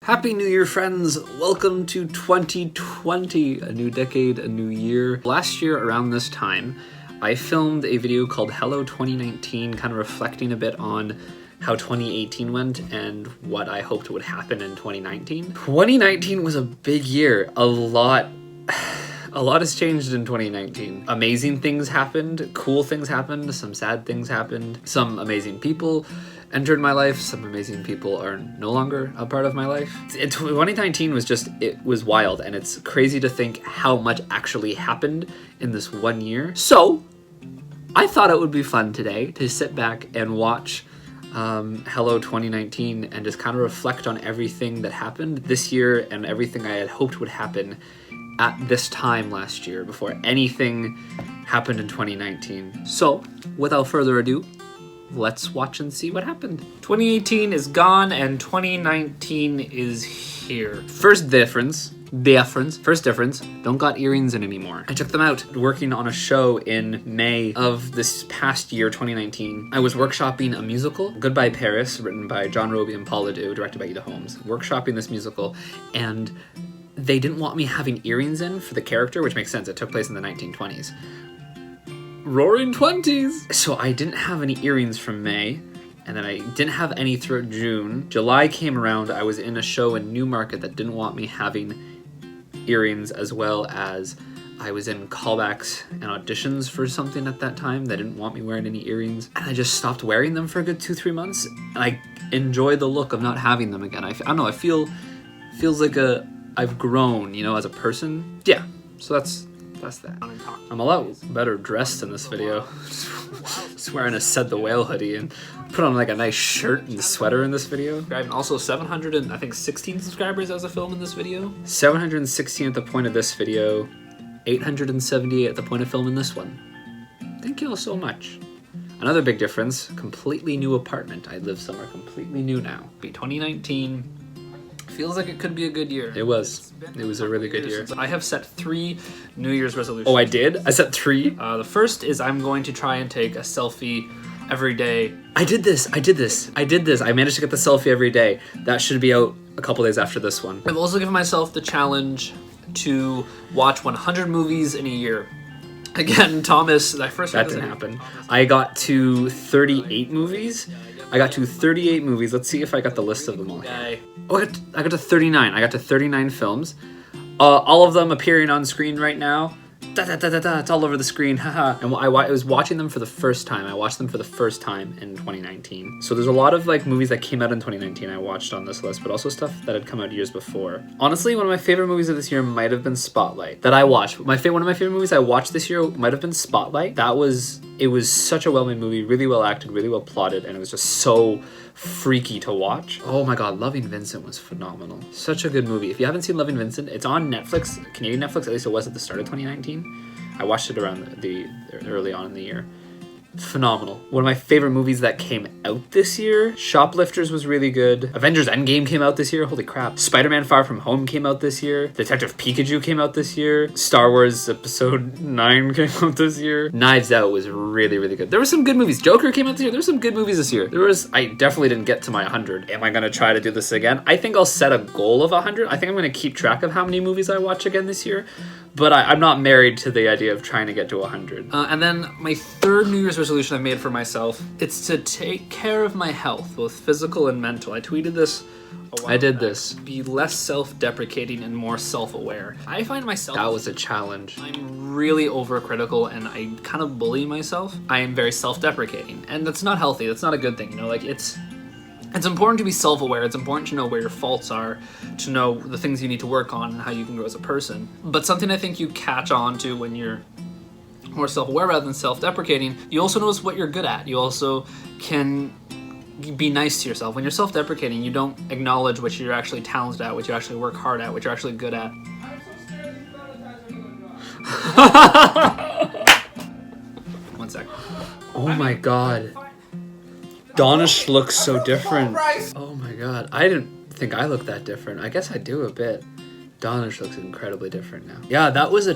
Happy New Year, friends! Welcome to 2020, a new decade, a new year. Last year around this time, I filmed a video called Hello 2019, kind of reflecting a bit on how 2018 went and what I hoped would happen in 2019. 2019 was a big year. A lot has changed in 2019. Amazing things happened, cool things happened, some sad things happened, some amazing people entered my life, some amazing people are no longer a part of my life. 2019 was wild, and it's crazy to think how much actually happened in this 1 year. So, I thought it would be fun today to sit back and watch Hello 2019 and just kind of reflect on everything that happened this year and everything I had hoped would happen at this time last year before anything happened in 2019. So, without further ado, let's watch and see what happened. 2018 is gone and 2019 is here. First difference, don't got earrings in anymore. I took them out working on a show in May of this past year, 2019. I was workshopping a musical, Goodbye Paris, written by John Roby and Paula Dew, directed by Ida Holmes. Workshopping this musical, and they didn't want me having earrings in for the character, which makes sense. It took place in the 1920s. Roaring 20s! So I didn't have any earrings from May, and then I didn't have any throughout June. July came around, I was in a show in Newmarket that didn't want me having earrings, as well as I was in callbacks and auditions for something at that time that didn't want me wearing any earrings. And I just stopped wearing them for a good 2-3 months, and I enjoyed the look of not having them again. I don't know, feels like I've grown, you know, as a person. Yeah, so that's that. I'm a lot better dressed in this video. Just wearing a Said the Whale hoodie and put on like a nice shirt and sweater in this video. And also 716 subscribers as a film in this video. 716 at the point of this video. 870 at the point of filming this one. Thank you all so much. Another big difference, completely new apartment. I live somewhere completely new now. 2019 feels like it could be a good year. It was a really good year. I have set 3 New Year's resolutions. Oh, I did? I set 3? The first is I'm going to try and take a selfie every day. I did this. I managed to get the selfie every day. That should be out a couple days after this one. I've also given myself the challenge to watch 100 movies in a year. Again, Thomas, that didn't happen. I got to 38 movies. I got to 38 movies. Let's see if I got the list of them all. Oh, I got to 39. I got to 39 films. All of them appearing on screen right now. It's all over the screen, haha. And I was watching them for the first time. I watched them for the first time in 2019. So there's a lot of like movies that came out in 2019 I watched on this list, but also stuff that had come out years before. Honestly, one of my favorite movies of this year might have been Spotlight that I watched. One of my favorite movies I watched this year might have been Spotlight. It was such a well-made movie, really well acted, really well plotted, and it was just so freaky to watch. Oh my god, Loving Vincent was phenomenal. Such a good movie. If you haven't seen Loving Vincent, it's on Netflix, Canadian Netflix, at least it was at the start of 2019. I watched it around early on in the year. Phenomenal. One of my favorite movies that came out this year. Shoplifters was really good. Avengers Endgame came out this year. Holy crap. Spider-Man Far From Home came out this year. Detective Pikachu came out this year. Star Wars Episode 9 came out this year. Knives Out was really, really good. There were some good movies. Joker came out this year. There were some good movies this year. I definitely didn't get to my 100. Am I going to try to do this again? I think I'll set a goal of 100. I think I'm going to keep track of how many movies I watch again this year. But I'm not married to the idea of trying to get to 100. And then my third New Year's resolution I made for myself, it's to take care of my health, both physical and mental. I tweeted this a while back. Be less self-deprecating and more self-aware. I find myself... That was a challenge. I'm really overcritical and I kind of bully myself. I am very self-deprecating, and that's not healthy. That's not a good thing, you know? Like, it's important to be self-aware. It's important to know where your faults are, to know the things you need to work on and how you can grow as a person. But something I think you catch on to when you're more self-aware rather than self-deprecating, you also notice what you're good at. You also can be nice to yourself. When you're self-deprecating, you don't acknowledge what you're actually talented at, what you actually work hard at, what you're actually good at. I'm so scared these One sec. Oh my god. Donish looks so different. Oh my god. I didn't think I looked that different. I guess I do a bit. Donish looks incredibly different now. Yeah, that was a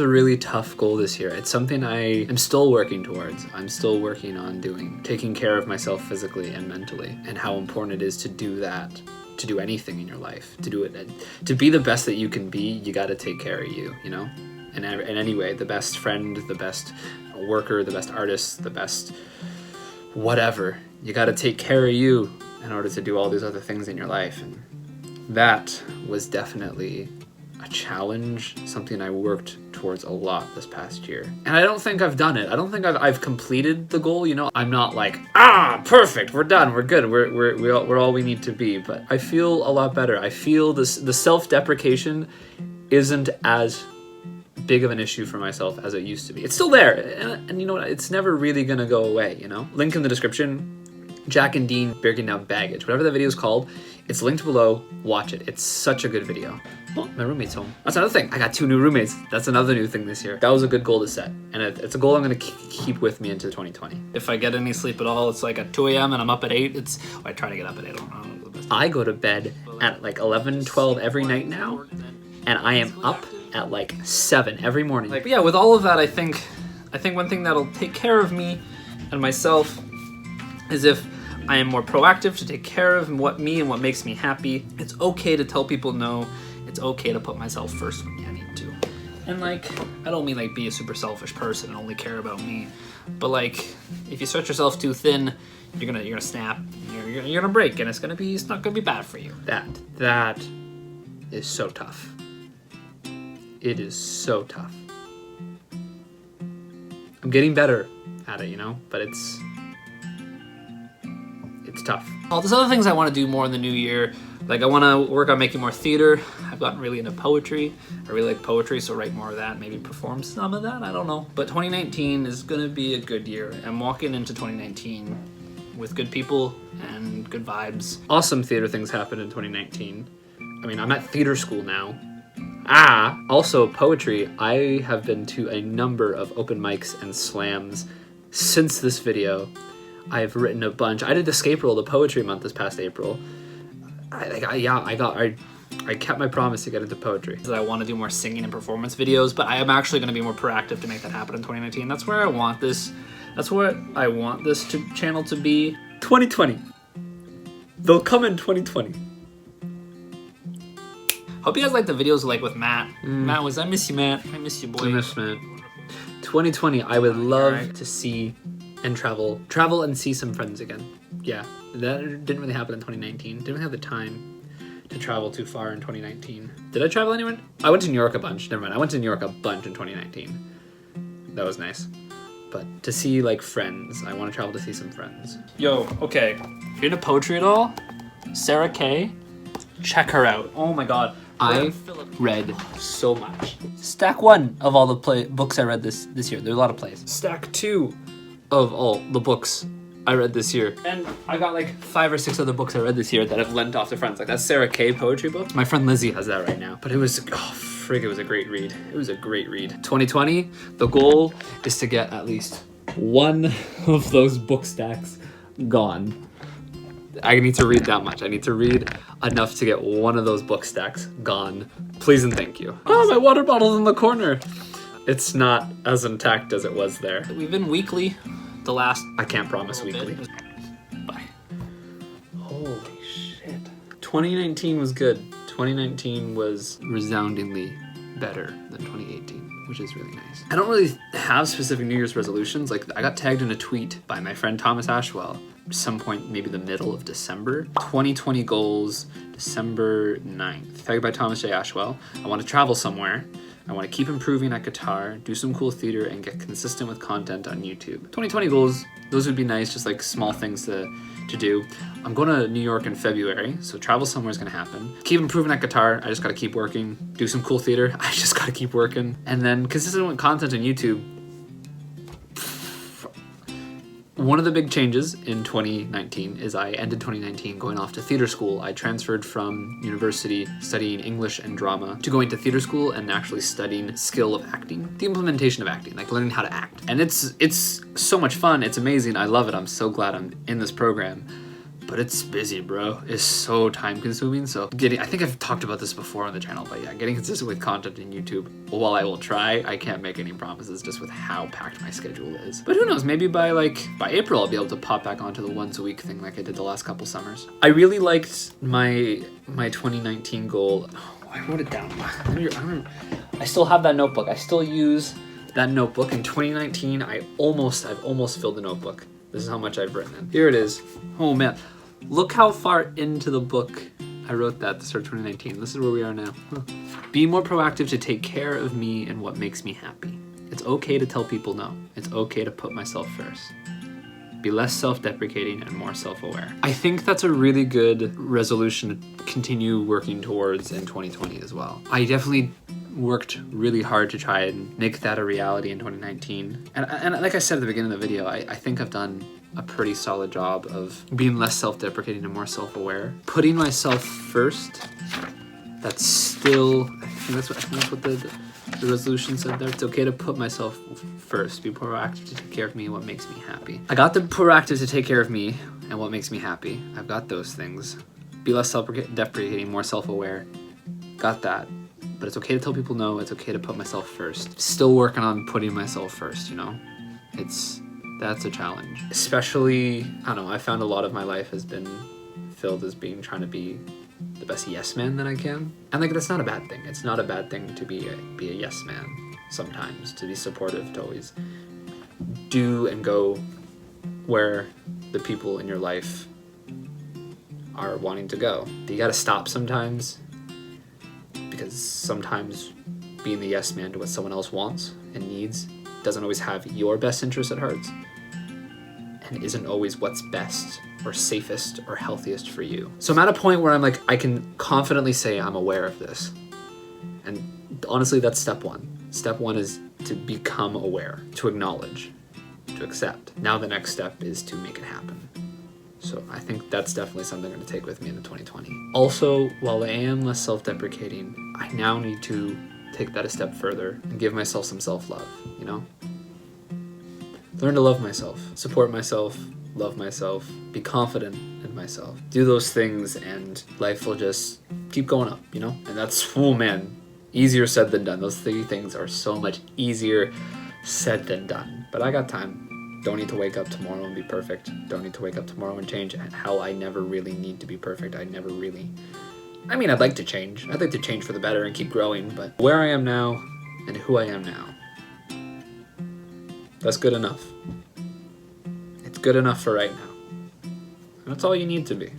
really tough goal this year. It's something I am still working towards. I'm still working on taking care of myself physically and mentally, and how important it is to do that to do anything in your life. To be the best that you can be, you got to take care of you, you know? And in any way, the best friend, the best worker, the best artist, the best whatever. You got to take care of you in order to do all these other things in your life. And that was definitely a challenge, something I worked towards a lot this past year. And I don't think I've done it. I don't think I've completed the goal, you know? I'm not like, perfect, we're done, we're good, we're all we need to be. But I feel a lot better. I feel the self-deprecation isn't as big of an issue for myself as it used to be. It's still there, and you know what? It's never really gonna go away, you know? Link in the description, Jack and Dean breaking down baggage. Whatever that video is called, it's linked below. Watch it. It's such a good video. Oh, my roommate's home. That's another thing. I got 2 new roommates. That's another new thing this year. That was a good goal to set, and it's a goal I'm gonna keep with me into 2020. If I get any sleep at all, it's like at 2 a.m. and I'm up at 8. I try to get up at 8. I go to bed at like 11, 12 every night now, and I am up at like 7 every morning. But yeah, with all of that, I think one thing that'll take care of me and myself is if I am more proactive to take care of what makes me happy. It's okay to tell people no. It's okay to put myself first when I need to. And like, I don't mean like be a super selfish person and only care about me, but like, if you stretch yourself too thin, you're gonna snap. You're gonna break, and it's not gonna be bad for you. That is so tough. It is so tough. I'm getting better at it, you know, but it's tough. All these other things I want to do more in the new year, like I want to work on making more theater. I've gotten really into poetry. I really like poetry, so write more of that, maybe perform some of that, I don't know. But 2019 is gonna be a good year. I'm walking into 2019 with good people and good vibes. Awesome theater things happened in 2019. I mean, I'm at theater school now. Also poetry. I have been to a number of open mics and slams since this video. I've written a bunch. I did Escape Roll, the poetry month this past April. I kept my promise to get into poetry. I want to do more singing and performance videos, but I am actually going to be more proactive to make that happen in 2019. That's where I want this. That's what I want this channel to be. 2020. They'll come in 2020. Hope you guys like the videos like with Matt. Matt I miss you, Matt. I miss you, boy. I miss Matt. 2020, I would love to see and travel and see some friends again. Yeah, that didn't really happen in 2019. Didn't have the time to travel too far in 2019. Did I travel anywhere? I went to New York a bunch. Never mind. I went to New York a bunch in 2019. That was nice. But to see like friends, I want to travel to see some friends. Yo, okay. If you're into poetry at all, Sarah K, check her out. Oh my god. I read so much. Stack 1 of all the books I read this year. There's a lot of plays. Stack 2 of all the books I read this year. And I got like 5 or 6 other books I read this year that I've lent off to friends. Like that Sarah K poetry book. My friend Lizzie has that right now. But it was, it was a great read. It was a great read. 2020, the goal is to get at least 1 of those book stacks gone. I need to read that much. I need to read enough to get 1 of those book stacks gone. Please and thank you. Oh, my water bottle's in the corner. It's not as intact as it was there. We've been weekly. I can't promise weekly. Bye. Holy shit. 2019 was good. 2019 was resoundingly better than 2018, which is really nice. I don't really have specific New Year's resolutions. Like I got tagged in a tweet by my friend Thomas Ashwell some point, maybe the middle of December. 2020 goals, December 9th. Tagged by Thomas J. Ashwell. I want to travel somewhere. I want to keep improving at guitar, do some cool theater, and get consistent with content on YouTube. 2020 goals, those would be nice, just like small things to do. I'm going to New York in February, so travel somewhere is going to happen. Keep improving at guitar, I just got to keep working. Do some cool theater, I just got to keep working. And then consistent with content on YouTube. One of the big changes in 2019 is I ended 2019 going off to theater school. I transferred from university studying English and drama to going to theater school and actually studying skill of acting, the implementation of acting, like learning how to act. And it's so much fun. It's amazing. I love it. I'm so glad I'm in this program. but it's busy, bro. It's so time consuming. So I think I've talked about this before on the channel, but yeah, getting consistent with content in YouTube, while I will try, I can't make any promises just with how packed my schedule is. But who knows, maybe by April, I'll be able to pop back onto the once a week thing like I did the last couple summers. I really liked my 2019 goal. Oh, I wrote it down. I still have that notebook. I still use that notebook. In 2019, I've almost filled the notebook. This is how much I've written in. Here it is. Oh man, look how far into the book I wrote that at the start of 2019. This is where we are now. Be more proactive to take care of me and what makes me happy. It's okay to tell people no. It's okay to put myself first. Be less self-deprecating and more self-aware. I think that's a really good resolution to continue working towards in 2020 as well. I definitely worked really hard to try and make that a reality in 2019. And like I said at the beginning of the video, I think I've done a pretty solid job of being less self-deprecating and more self-aware. Putting myself first, that's still, I think that's what the resolution said there. It's okay to put myself first. Be proactive to take care of me and what makes me happy. I got the proactive to take care of me and what makes me happy. I've got those things. Be less self-deprecating, more self-aware. Got that. But it's okay to tell people no. It's okay to put myself first. Still working on putting myself first, you know? That's a challenge. Especially, I don't know, I found a lot of my life has been filled as trying to be the best yes man that I can. And that's not a bad thing. It's not a bad thing to be a yes man sometimes, to be supportive, to always do and go where the people in your life are wanting to go. You gotta stop sometimes, because sometimes being the yes man to what someone else wants and needs doesn't always have your best interests at heart and isn't always what's best or safest or healthiest for you. So I'm at a point where I'm I can confidently say I'm aware of this. And honestly, that's step one. Step one is to become aware, to acknowledge, to accept. Now the next step is to make it happen. So I think that's definitely something I'm going to take with me into 2020. Also, while I am less self-deprecating, I now need to take that a step further and give myself some self-love, you know? Learn to love myself, support myself, love myself, be confident in myself. Do those things and life will just keep going up, you know? And that's, oh man, easier said than done. Those three things are so much easier said than done. But I got time. Don't need to wake up tomorrow and be perfect. Don't need to wake up tomorrow and change. And hell, I never really need to be perfect. I'd like to change. I'd like to change for the better and keep growing, but where I am now and who I am now, that's good enough. It's good enough for right now. That's all you need to be.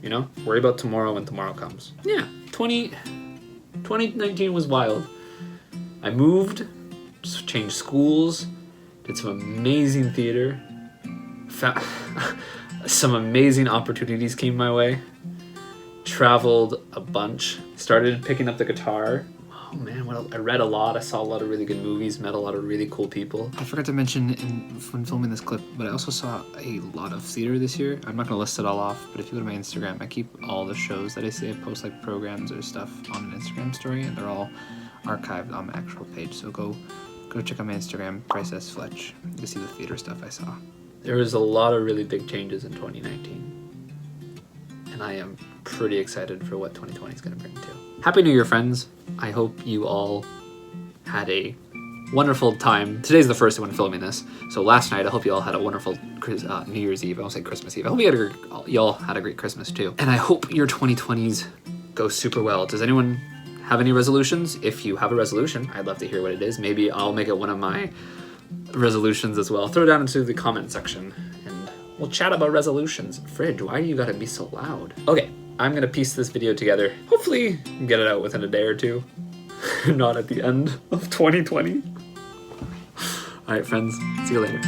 You know? Worry about tomorrow when tomorrow comes. Yeah, 2019 was wild. I moved, changed schools, did some amazing theater, some amazing opportunities came my way, traveled a bunch, started picking up the guitar. Oh man, I read a lot, I saw a lot of really good movies, met a lot of really cool people. I forgot to mention when filming this clip, but I also saw a lot of theater this year. I'm not going to list it all off, but if you go to my Instagram, I keep all the shows that I see. I post programs or stuff on an Instagram story, and they're all archived on my actual page, so go check out my Instagram, Bryce S. Fletch. You can see the theater stuff I saw. There was a lot of really big changes in 2019. And I am pretty excited for what 2020 is going to bring too. Happy New Year, friends. I hope you all had a wonderful time. Today's the first day when filming this. So last night, I hope you all had a wonderful New Year's Eve. I won't say Christmas Eve. I hope you all had a great Christmas too. And I hope your 2020s go super well. Does anyone have any resolutions? If you have a resolution, I'd love to hear what it is. Maybe I'll make it one of my resolutions as well. Throw it down into the comment section and we'll chat about resolutions. Fridge, why do you gotta be so loud? Okay, I'm gonna piece this video together. Hopefully get it out within a day or two. Not at the end of 2020. All right, friends, see you later.